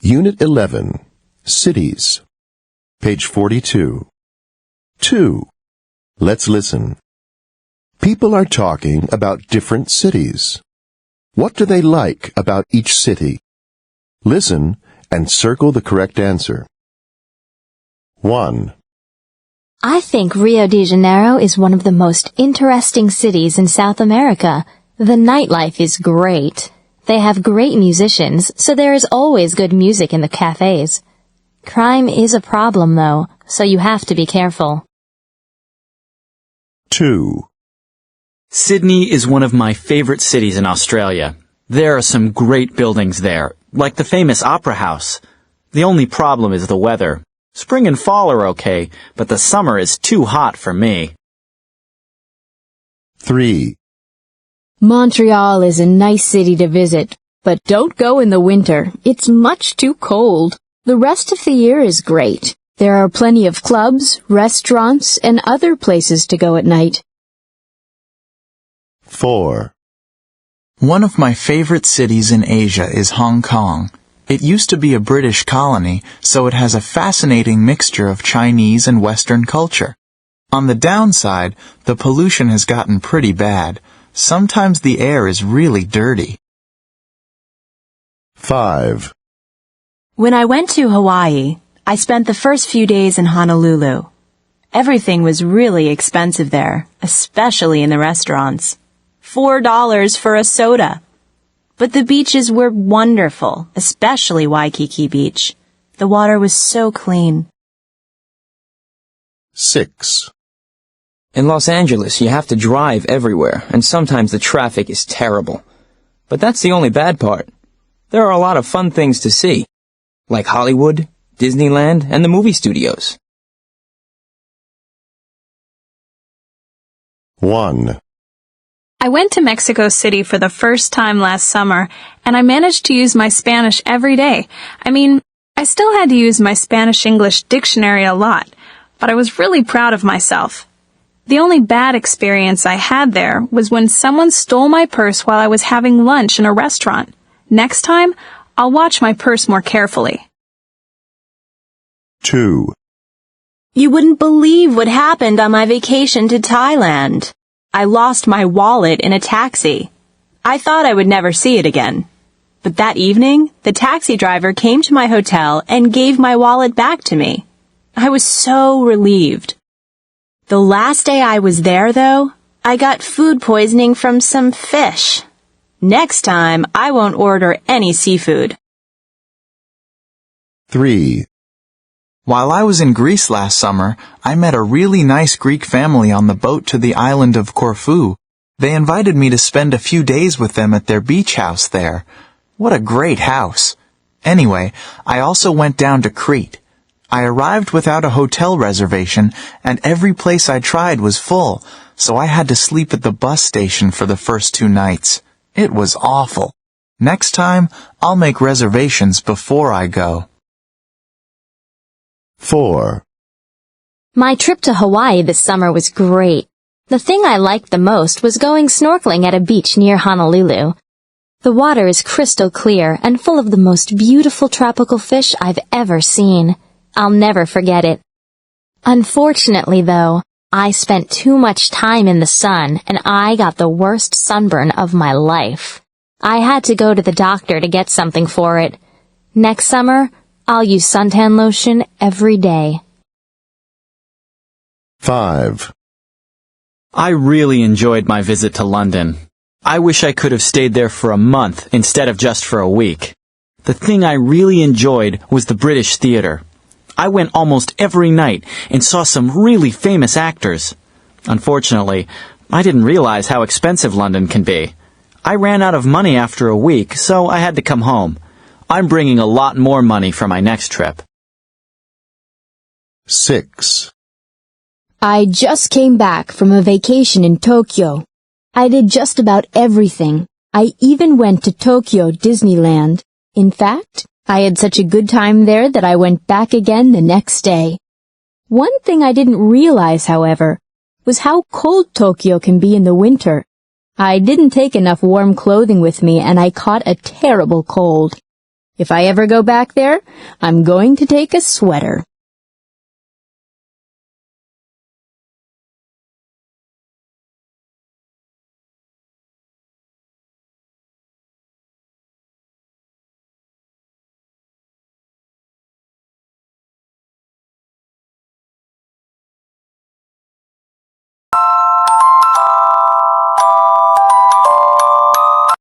Unit 11, Cities. Page 42. 2. Let's listen. People are talking about different cities. What do they like about each city? Listen and circle the correct answer. 1. I think Rio de Janeiro is one of the most interesting cities in South America. The nightlife is great. They have great musicians, so there is always good music in the cafes. Crime is a problem, though, so you have to be careful. 2. Sydney is one of my favorite cities in Australia. There are some great buildings there, like the famous Opera House. The only problem is the weather. Spring and fall are okay, but the summer is too hot for me. 3. Montreal is a nice city to visit, but don't go in the winter. It's much too cold. The rest of the year is great. There are plenty of clubs, restaurants, and other places to go at night. 4. One of my favorite cities in Asia is Hong Kong. It used to be a British colony, so it has a fascinating mixture of Chinese and Western culture. On the downside, the pollution has gotten pretty bad. Sometimes the air is really dirty. 5. When I went to Hawaii, I spent the first few days in Honolulu. Everything was really expensive there, especially in the restaurants. $4 for a soda. But the beaches were wonderful, especially Waikiki Beach. The water was so clean. 6. In Los Angeles, you have to drive everywhere, and sometimes the traffic is terrible. But that's the only bad part. There are a lot of fun things to see, like Hollywood, Disneyland, and the movie studios. 1. I went to Mexico City for the first time last summer, and I managed to use my Spanish every day. I still had to use my Spanish-English dictionary a lot, but I was really proud of myself. The only bad experience I had there was when someone stole my purse while I was having lunch in a restaurant. Next time, I'll watch my purse more carefully. 2. You wouldn't believe what happened on my vacation to Thailand. I lost my wallet in a taxi. I thought I would never see it again. But that evening, the taxi driver came to my hotel and gave my wallet back to me. I was so relieved. The last day I was there, though, I got food poisoning from some fish. Next time, I won't order any seafood. 3. While I was in Greece last summer, I met a really nice Greek family on the boat to the island of Corfu. They invited me to spend a few days with them at their beach house there. What a great house. Anyway, I also went down to Crete. I arrived without a hotel reservation, and every place I tried was full, so I had to sleep at the bus station for the first 2 nights. It was awful. Next time, I'll make reservations before I go. 4. My trip to Hawaii this summer was great. The thing I liked the most was going snorkeling at a beach near Honolulu. The water is crystal clear and full of the most beautiful tropical fish I've ever seen. I'll never forget it. Unfortunately, though, I spent too much time in the sun and I got the worst sunburn of my life. I had to go to the doctor to get something for it. Next summer, I'll use suntan lotion every day. 5. I really enjoyed my visit to London. I wish I could have stayed there for a month instead of just for a week. The thing I really enjoyed was the British theater. I went almost every night and saw some really famous actors. Unfortunately, I didn't realize how expensive London can be. I ran out of money after a week, so I had to come home. I'm bringing a lot more money for my next trip. 6. I just came back from a vacation in Tokyo. I did just about everything. I even went to Tokyo Disneyland. In fact, I had such a good time there that I went back again the next day. One thing I didn't realize, however, was how cold Tokyo can be in the winter. I didn't take enough warm clothing with me and I caught a terrible cold. If I ever go back there, I'm going to take a sweater.